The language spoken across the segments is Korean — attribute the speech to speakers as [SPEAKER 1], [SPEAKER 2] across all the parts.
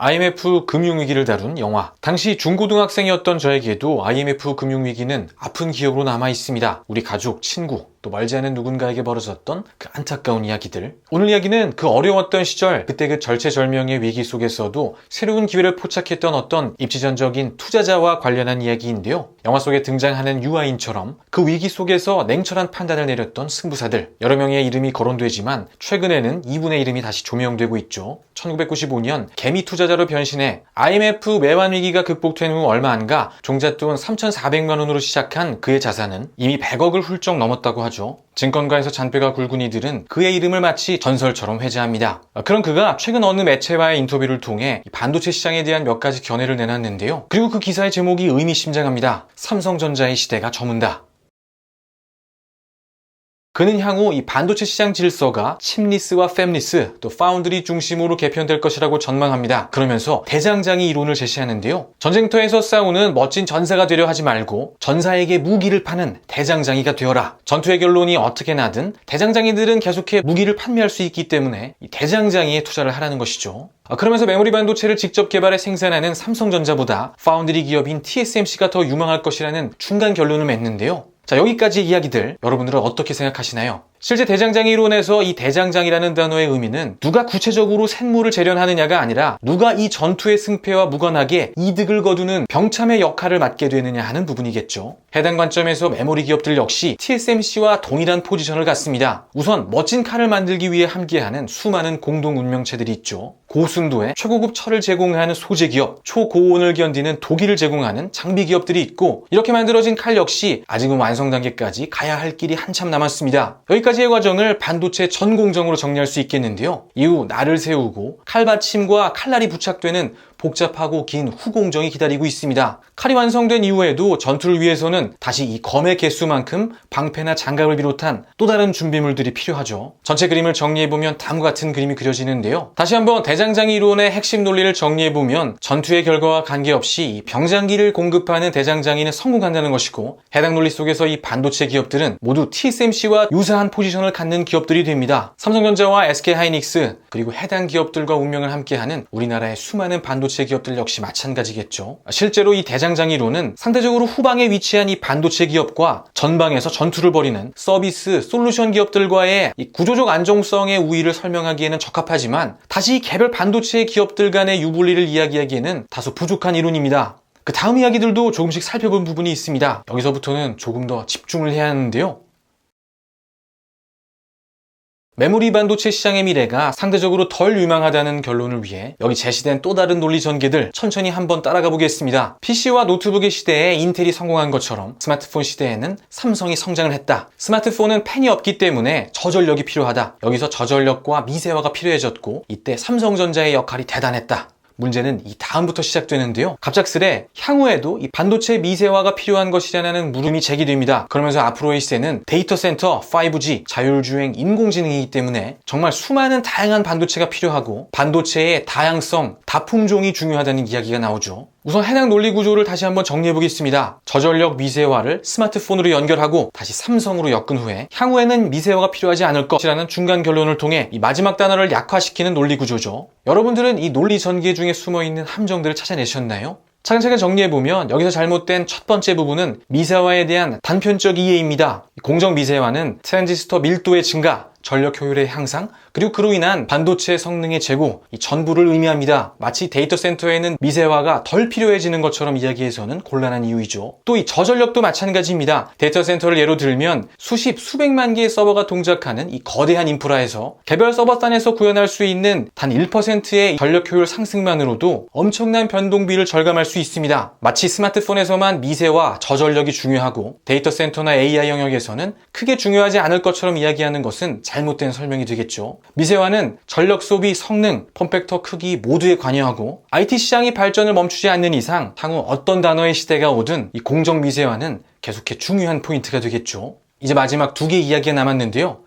[SPEAKER 1] IMF 금융위기를 다룬 영화. 당시 중고등학생이었던 저에게도 IMF 금융위기는 아픈 기억으로 남아 있습니다. 우리 가족, 친구, 또 멀지 않은 누군가에게 벌어졌던 그 안타까운 이야기들. 오늘 이야기는 그 어려웠던 시절, 그때 그 절체절명의 위기 속에서도 새로운 기회를 포착했던 어떤 입지전적인 투자자와 관련한 이야기인데요. 영화 속에 등장하는 유아인처럼 그 위기 속에서 냉철한 판단을 내렸던 승부사들. 여러 명의 이름이 거론되지만 최근에는 이분의 이름이 다시 조명되고 있죠. 1995년 개미 투자자로 변신해 IMF 외환 위기가 극복된 후 얼마 안가 종잣돈 3,400만 원으로 시작한 그의 자산은 이미 100억을 훌쩍 넘었다고 하죠. 증권가에서 잔뼈가 굵은 이들은 그의 이름을 마치 전설처럼 회자합니다. 그런 그가 최근 어느 매체와의 인터뷰를 통해 반도체 시장에 대한 몇 가지 견해를 내놨는데요. 그리고 그 기사의 제목이 의미심장합니다. 삼성전자의 시대가 저문다. 그는 향후 이 반도체 시장 질서가 칩리스와 팹리스, 또 파운드리 중심으로 개편될 것이라고 전망합니다. 그러면서 대장장이 이론을 제시하는데요. 전쟁터에서 싸우는 멋진 전사가 되려 하지 말고 전사에게 무기를 파는 대장장이가 되어라. 전투의 결론이 어떻게 나든 대장장이들은 계속해 무기를 판매할 수 있기 때문에 이 대장장이에 투자를 하라는 것이죠. 그러면서 메모리 반도체를 직접 개발해 생산하는 삼성전자보다 파운드리 기업인 TSMC가 더 유망할 것이라는 중간 결론을 맺는데요. 자, 여기까지 이야기들 여러분들은 어떻게 생각하시나요? 실제 대장장 이론에서 이 대장장이라는 단어의 의미는 누가 구체적으로 쇳물을 재련하느냐가 아니라 누가 이 전투의 승패와 무관하게 이득을 거두는 병참의 역할을 맡게 되느냐 하는 부분이겠죠. 해당 관점에서 메모리 기업들 역시 TSMC와 동일한 포지션을 갖습니다. 우선 멋진 칼을 만들기 위해 함께하는 수많은 공동 운명체들이 있죠. 고순도의 최고급 철을 제공하는 소재 기업, 초고온을 견디는 도기를 제공하는 장비 기업들이 있고, 이렇게 만들어진 칼 역시 아직은 완성 단계까지 가야 할 길이 한참 남았습니다. 여기까지의 과정을 반도체 전공정으로 정리할 수 있겠는데요. 이후 날을 세우고 칼받침과 칼날이 부착되는 복잡하고 긴 후공정이 기다리고 있습니다. 칼이 완성된 이후에도 전투를 위해서는 다시 이 검의 개수만큼 방패나 장갑을 비롯한 또 다른 준비물들이 필요하죠. 전체 그림을 정리해보면 다음과 같은 그림이 그려지는데요. 다시 한번 대장장이 이론의 핵심 논리를 정리해보면 전투의 결과와 관계없이 이 병장기를 공급하는 대장장이는 성공한다는 것이고, 해당 논리 속에서 이 반도체 기업들은 모두 TSMC와 유사한 포지션을 갖는 기업들이 됩니다. 삼성전자와 SK하이닉스, 그리고 해당 기업들과 운명을 함께하는 우리나라의 수많은 반도체 기업들 역시 마찬가지겠죠. 실제로 이 대장장이론은 상대적으로 후방에 위치한 이 반도체 기업과 전방에서 전투를 벌이는 서비스, 솔루션 기업들과의 이 구조적 안정성의 우위를 설명하기에는 적합하지만, 다시 개별 반도체 기업들 간의 유불리를 이야기하기에는 다소 부족한 이론입니다. 그 다음 이야기들도 조금씩 살펴본 부분이 있습니다. 여기서부터는 조금 더 집중을 해야 하는데요. 메모리 반도체 시장의 미래가 상대적으로 덜 유망하다는 결론을 위해 여기 제시된 또 다른 논리 전개들 천천히 한번 따라가 보겠습니다. PC와 노트북의 시대에 인텔이 성공한 것처럼 스마트폰 시대에는 삼성이 성장을 했다. 스마트폰은 펜이 없기 때문에 저전력이 필요하다. 여기서 저전력과 미세화가 필요해졌고, 이때 삼성전자의 역할이 대단했다. 문제는 이 다음부터 시작되는데요. 갑작스레 향후에도 이 반도체 미세화가 필요한 것이라는 물음이 제기됩니다. 그러면서 앞으로의 시대는 데이터 센터, 5G, 자율주행, 인공지능이기 때문에 정말 수많은 다양한 반도체가 필요하고, 반도체의 다양성, 다품종이 중요하다는 이야기가 나오죠. 우선 해당 논리 구조를 다시 한번 정리해 보겠습니다. 저전력 미세화를 스마트폰으로 연결하고 다시 삼성으로 엮은 후에 향후에는 미세화가 필요하지 않을 것이라는 중간 결론을 통해 이 마지막 단어를 약화시키는 논리 구조죠. 여러분들은 이 논리 전개 중에 숨어있는 함정들을 찾아내셨나요? 차근차근 정리해보면 여기서 잘못된 첫 번째 부분은 미세화에 대한 단편적 이해입니다. 공정 미세화는 트랜지스터 밀도의 증가, 전력 효율의 향상, 그리고 그로 인한 반도체 성능의 제고, 이 전부를 의미합니다. 마치 데이터 센터에는 미세화가 덜 필요해지는 것처럼 이야기해서는 곤란한 이유이죠. 또 이 저전력도 마찬가지입니다. 데이터 센터를 예로 들면 수십, 수백만 개의 서버가 동작하는 이 거대한 인프라에서 개별 서버단에서 구현할 수 있는 단 1%의 전력 효율 상승만으로도 엄청난 변동비를 절감할 수 있습니다. 마치 스마트폰에서만 미세화, 저전력이 중요하고 데이터 센터나 AI 영역에서는 크게 중요하지 않을 것처럼 이야기하는 것은 잘못된 설명이 되겠죠. 미세화는 전력 소비, 성능, 폼팩터 크기 모두에 관여하고, IT 시장이 발전을 멈추지 않는 이상 향후 어떤 단어의 시대가 오든 이 공정 미세화는 계속해 중요한 포인트가 되겠죠. 이제 마지막 두 개의 이야기가 남았는데요.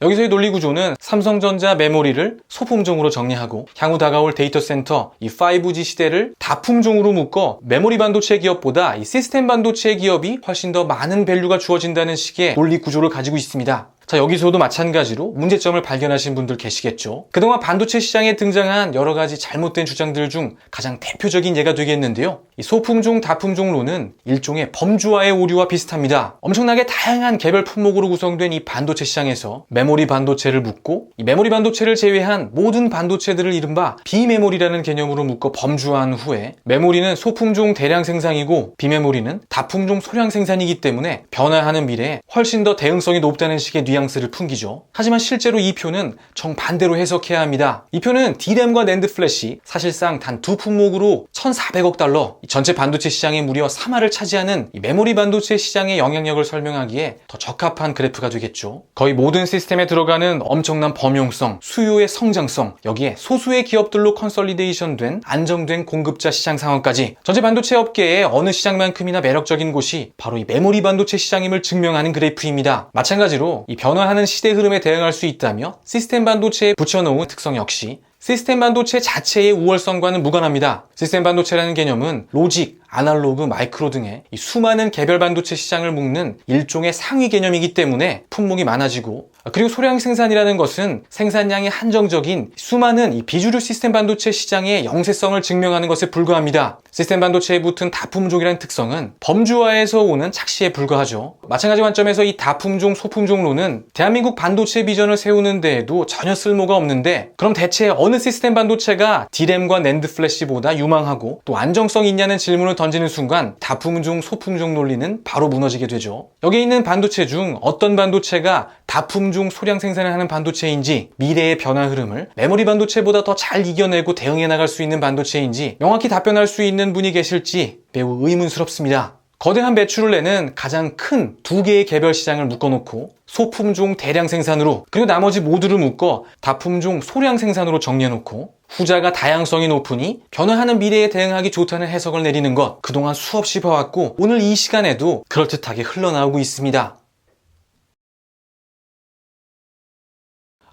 [SPEAKER 1] 여기서의 논리 구조는 삼성전자 메모리를 소품종으로 정리하고 향후 다가올 데이터 센터, 이 5G 시대를 다품종으로 묶어 메모리 반도체 기업보다 이 시스템 반도체 기업이 훨씬 더 많은 밸류가 주어진다는 식의 논리 구조를 가지고 있습니다. 자, 자, 여기서도 마찬가지로 문제점을 발견하신 분들 계시겠죠. 그동안 반도체 시장에 등장한 여러 가지 잘못된 주장들 중 가장 대표적인 예가 되겠는데요. 이 소품종 다품종론은 일종의 범주화의 오류와 비슷합니다. 엄청나게 다양한 개별 품목으로 구성된 이 반도체 시장에서 메모리 반도체를 묶고 이 메모리 반도체를 제외한 모든 반도체들을 이른바 비메모리라는 개념으로 묶어 범주화한 후에 메모리는 소품종 대량 생산이고 비메모리는 다품종 소량 생산이기 때문에 변화하는 미래에 훨씬 더 대응성이 높다는 식의 뉘앙스를 풍기죠. 하지만 실제로 이 표는 정반대로 해석해야 합니다. 이 표는 D램과 낸드 플래시, 사실상 단 두 품목으로 1,400억 달러, 전체 반도체 시장의 무려 3할을 차지하는 이 메모리 반도체 시장의 영향력을 설명하기에 더 적합한 그래프가 되겠죠. 거의 모든 시스템에 들어가는 엄청난 범용성, 수요의 성장성, 여기에 소수의 기업들로 컨설리데이션 된 안정된 공급자 시장 상황까지 전체 반도체 업계의 어느 시장만큼이나 매력적인 곳이 바로 이 메모리 반도체 시장임을 증명하는 그래프입니다. 마찬가지로 이 변화하는 시대 흐름에 대응할 수 있다며 시스템 반도체에 붙여놓은 특성 역시 시스템 반도체 자체의 우월성과는 무관합니다. 시스템 반도체라는 개념은 로직, 아날로그, 마이크로 등의 이 수많은 개별 반도체 시장을 묶는 일종의 상위 개념이기 때문에 품목이 많아지고, 그리고 소량 생산이라는 것은 생산량이 한정적인 수많은 이 비주류 시스템 반도체 시장의 영세성을 증명하는 것에 불과합니다. 시스템 반도체에 붙은 다품종이라는 특성은 범주화에서 오는 착시에 불과하죠. 마찬가지 관점에서 이 다품종, 소품종론은 대한민국 반도체 비전을 세우는 데에도 전혀 쓸모가 없는데, 그럼 대체 어느 시스템 반도체가 D램과 낸드 플래시보다 유망하고 또 안정성이 있냐는 질문을 던지는 순간 다품종, 소품종 논리는 바로 무너지게 되죠. 여기 있는 반도체 중 어떤 반도체가 다품종 소량 생산을 하는 반도체인지, 미래의 변화 흐름을 메모리 반도체보다 더 잘 이겨내고 대응해 나갈 수 있는 반도체인지 명확히 답변할 수 있는 분이 계실지 매우 의문스럽습니다. 거대한 매출을 내는 가장 큰 두 개의 개별 시장을 묶어놓고 소품종 대량 생산으로, 그리고 나머지 모두를 묶어 다품종 소량 생산으로 정리해놓고 후자가 다양성이 높으니 변화하는 미래에 대응하기 좋다는 해석을 내리는 것, 그동안 수없이 봐왔고 오늘 이 시간에도 그럴듯하게 흘러나오고 있습니다.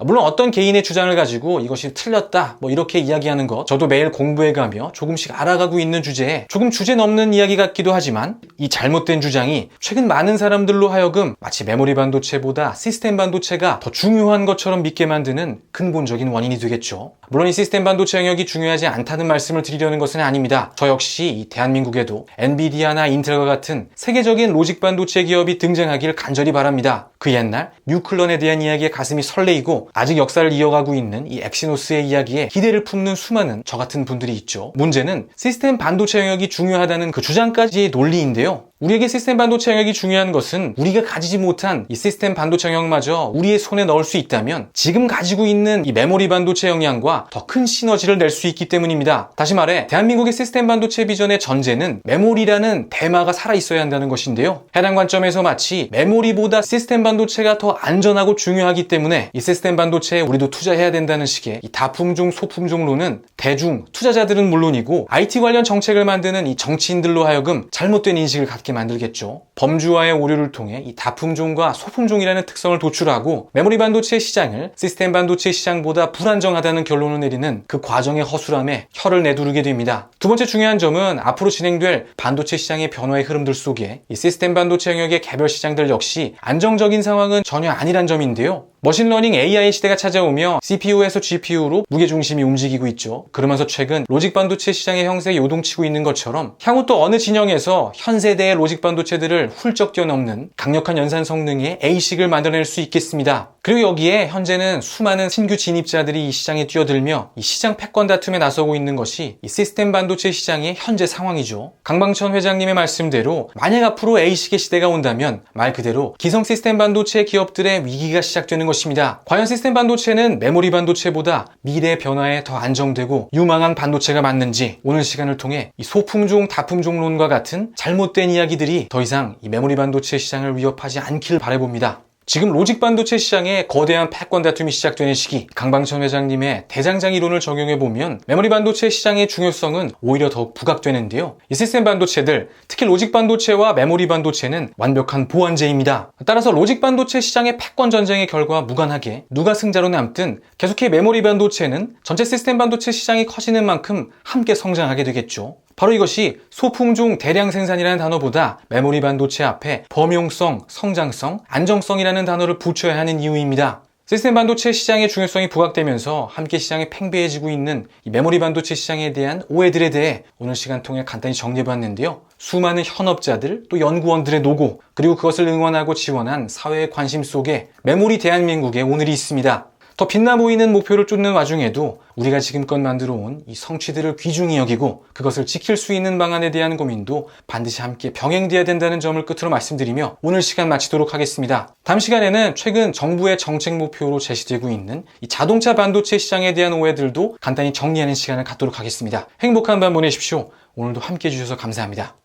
[SPEAKER 1] 물론 어떤 개인의 주장을 가지고 이것이 틀렸다 이렇게 이야기하는 것, 저도 매일 공부해가며 조금씩 알아가고 있는 주제에 조금 주제 넘는 이야기 같기도 하지만, 이 잘못된 주장이 최근 많은 사람들로 하여금 마치 메모리 반도체보다 시스템 반도체가 더 중요한 것처럼 믿게 만드는 근본적인 원인이 되겠죠. 물론 이 시스템 반도체 영역이 중요하지 않다는 말씀을 드리려는 것은 아닙니다. 저 역시 이 대한민국에도 엔비디아나 인텔과 같은 세계적인 로직 반도체 기업이 등장하길 간절히 바랍니다. 그 옛날 뉴클런에 대한 이야기에 가슴이 설레이고 아직 역사를 이어가고 있는 이 엑시노스의 이야기에 기대를 품는 수많은 저 같은 분들이 있죠. 문제는 시스템 반도체 영역이 중요하다는 그 주장까지의 논리인데요. 우리에게 시스템 반도체 영역이 중요한 것은 우리가 가지지 못한 이 시스템 반도체 영역마저 우리의 손에 넣을 수 있다면 지금 가지고 있는 이 메모리 반도체 역량과 더 큰 시너지를 낼 수 있기 때문입니다. 다시 말해 대한민국의 시스템 반도체 비전의 전제는 메모리라는 테마가 살아있어야 한다는 것인데요. 해당 관점에서 마치 메모리보다 시스템 반도체가 더 안전하고 중요하기 때문에 이 시스템 반도체에 우리도 투자해야 된다는 식의 이 다품종, 소품종론은 대중, 투자자들은 물론이고 IT 관련 정책을 만드는 이 정치인들로 하여금 잘못된 인식을 갖게 만들겠죠. 범주화의 오류를 통해 이 다품종과 소품종이라는 특성을 도출하고 메모리 반도체 시장을 시스템 반도체 시장보다 불안정하다는 결론을 내리는 그 과정의 허술함에 혀를 내두르게 됩니다. 두 번째 중요한 점은 앞으로 진행될 반도체 시장의 변화의 흐름들 속에 이 시스템 반도체 영역의 개별 시장들 역시 안정적인 상황은 전혀 아니란 점인데요. 머신러닝 AI 시대가 찾아오며 CPU에서 GPU로 무게중심이 움직이고 있죠. 그러면서 최근 로직 반도체 시장의 형세에 요동치고 있는 것처럼 향후 또 어느 진영에서 현 세대의 로직 반도체들을 훌쩍 뛰어넘는 강력한 연산 성능의 ASIC을 만들어낼 수 있겠습니다. 그리고 여기에 현재는 수많은 신규 진입자들이 이 시장에 뛰어들며 이 시장 패권 다툼에 나서고 있는 것이 이 시스템 반도체 시장의 현재 상황이죠. 강방천 회장님의 말씀대로 만약 앞으로 ASIC의 시대가 온다면 말 그대로 기성 시스템 반도체 기업들의 위기가 시작되는 것입니다. 과연 시스템 반도체는 메모리 반도체보다 미래 변화에 더 안정되고 유망한 반도체가 맞는지, 오늘 시간을 통해 이 소품종, 다품종론과 같은 잘못된 이야기들이 더 이상 이 메모리 반도체 시장을 위협하지 않길 바라봅니다. 지금 로직 반도체 시장에 거대한 패권 다툼이 시작되는 시기, 강방천 회장님의 대장장 이론을 적용해보면 메모리 반도체 시장의 중요성은 오히려 더욱 부각되는데요. 이 시스템 반도체들, 특히 로직 반도체와 메모리 반도체는 완벽한 보완제입니다. 따라서 로직 반도체 시장의 패권 전쟁의 결과와 무관하게 누가 승자로 남든 계속해 메모리 반도체는 전체 시스템 반도체 시장이 커지는 만큼 함께 성장하게 되겠죠. 바로 이것이 소품종 대량 생산이라는 단어보다 메모리 반도체 앞에 범용성, 성장성, 안정성이라는 단어를 붙여야 하는 이유입니다. 시스템 반도체 시장의 중요성이 부각되면서 함께 시장이 팽배해지고 있는 이 메모리 반도체 시장에 대한 오해들에 대해 오늘 시간 통해 간단히 정리해봤는데요. 수많은 현업자들, 또 연구원들의 노고, 그리고 그것을 응원하고 지원한 사회의 관심 속에 메모리 대한민국의 오늘이 있습니다. 더 빛나 보이는 목표를 쫓는 와중에도 우리가 지금껏 만들어온 이 성취들을 귀중히 여기고 그것을 지킬 수 있는 방안에 대한 고민도 반드시 함께 병행돼야 된다는 점을 끝으로 말씀드리며 오늘 시간 마치도록 하겠습니다. 다음 시간에는 최근 정부의 정책 목표로 제시되고 있는 이 자동차 반도체 시장에 대한 오해들도 간단히 정리하는 시간을 갖도록 하겠습니다. 행복한 밤 보내십시오. 오늘도 함께 해주셔서 감사합니다.